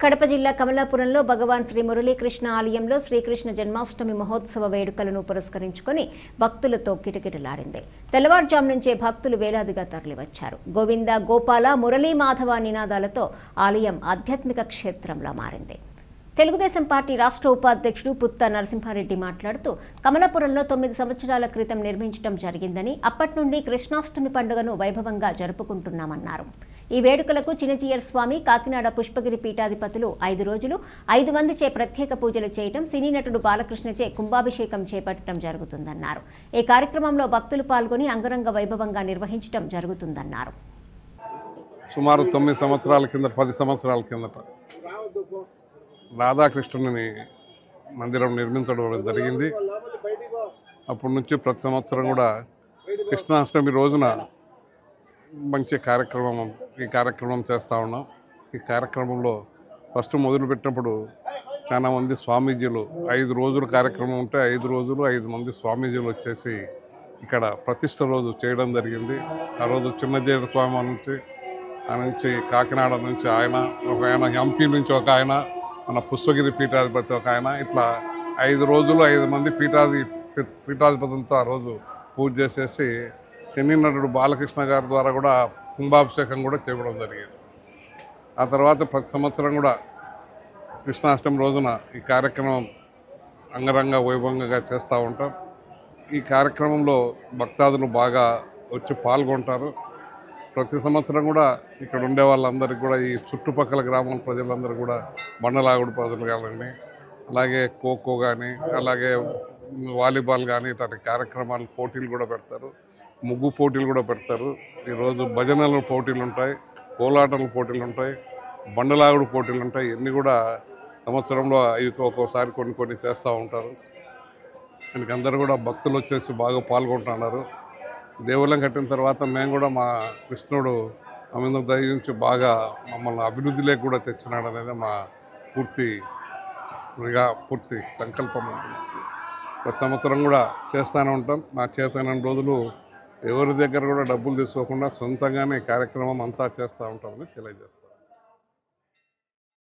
కడప జిల్లా కమలాపురంలో భగవాన్ శ్రీ మురళీకృష్ణ ఆలయంలో శ్రీకృష్ణ జన్మాష్టమి మహోత్సవ వేడుకలను పురస్కరించుకొని భక్తులతో కిటకిటలాడింది. తెల్లవారుజాము నుంచే భక్తులు వేలాదిగా తరలివచ్చారు. గోవింద గోపాల మురళీ మాధవ నినాదాలతో ఆలయం ఆధ్యాత్మిక క్షేత్రంలా మారింది. తెలుగుదేశం పార్టీ రాష్ట్ర ఉపాధ్యక్షుడు పుత్త నరసింహారెడ్డి మాట్లాడుతూ కమలాపురంలో 9 సంవత్సరాల క్రితం నిర్మించడం జరిగిందని, అప్పటి నుండి కృష్ణాష్టమి పండుగను వైభవంగా జరుపుకుంటున్నామన్నారు. ఈ వేడుకలకు చినజీయర్ స్వామి, కాకినాడ పుష్పగిరి పీఠాధిపతులు 5 రోజులు 5 మందిచే ప్రత్యేక పూజలు చేయటం, సినీ నటుడు బాలకృష్ణచే కుంభాభిషేకం చేపట్టడం జరుగుతుందన్నారు. ఈ కార్యక్రమంలో భక్తులు పాల్గొని అంగరంగ వైభవంగా నిర్వహించడం జరుగుతుందన్నారు. సుమారు 9 సంవత్సరాల కిందట 10 సంవత్సరాల కిందట రాధాకృష్ణుని మందిరం నిర్మించడం జరిగింది. అప్పటి నుంచి ప్రతి సంవత్సరం కూడా కృష్ణాష్టమి రోజున మంచి ఈ కార్యక్రమం చేస్తూ ఉన్నాం. ఈ కార్యక్రమంలో ఫస్ట్ మొదలుపెట్టినప్పుడు చాలా మంది స్వామీజీలు 5 రోజుల కార్యక్రమం ఉంటే 5 రోజులు 5 మంది స్వామీజీలు వచ్చేసి ఇక్కడ ప్రతిష్ట రోజు చేయడం జరిగింది. ఆ రోజు చిన్నజీర స్వామి నుంచి కాకినాడ నుంచి ఒక ఆయన ఎంపీ నుంచి ఒక ఆయన, మన పుష్పగిరి పీఠాధిపతి ఒక ఆయన, ఇట్లా 5 రోజులు 5 మంది పీఠాధిపతులతో ఆ రోజు పూజ చేసేసి సినీ నటుడు బాలకృష్ణ గారి ద్వారా కూడా కుంభాభిషేకం కూడా చేయడం జరిగింది. ఆ తర్వాత ప్రతి సంవత్సరం కూడా కృష్ణాష్టమి రోజున ఈ కార్యక్రమం అంగరంగ వైభవంగా చేస్తూ ఉంటాం. ఈ కార్యక్రమంలో భక్తాదులు బాగా వచ్చి పాల్గొంటారు. ప్రతి సంవత్సరం కూడా ఇక్కడ ఉండే వాళ్ళందరికీ కూడా, ఈ చుట్టుపక్కల గ్రామాల ప్రజలందరూ కూడా బండలాగుడు ప్రజలు కానీ, అలాగే ఖోఖో కానీ, అలాగే వాలీబాల్ కానీ ఇట్లాంటి కార్యక్రమాలు పోటీలు కూడా పెడతారు. ముగ్గు పోటీలు కూడా పెడతారు. ఈరోజు భజనల పోటీలు ఉంటాయి, కోలాటల పోటీలు ఉంటాయి, బండలాగుడు పోటీలు ఉంటాయి. ఇవన్నీ కూడా సంవత్సరంలో ఒక్కోసారి కొన్ని చేస్తూ ఉంటారు. దీనికి అందరూ కూడా భక్తులు వచ్చేసి బాగా పాల్గొంటున్నారు. దేవుళ్ళం కట్టిన తర్వాత మేము కూడా మా కృష్ణుడు మీద దయించి బాగా మమ్మల్ని అభివృద్ధిలోకి కూడా తెచ్చినాడు అనేది మా పూర్తి సంకల్పం ఉంటుంది. ప్రతి సంవత్సరం కూడా చేస్తూనే ఉంటాం. మా చేతనైన రోజులు ఎవరి దగ్గర కూడా డబ్బులు తీసుకోకుండా సొంతంగానే కార్యక్రమం అంతా చేస్తూ ఉంటామని తెలియజేస్తాం.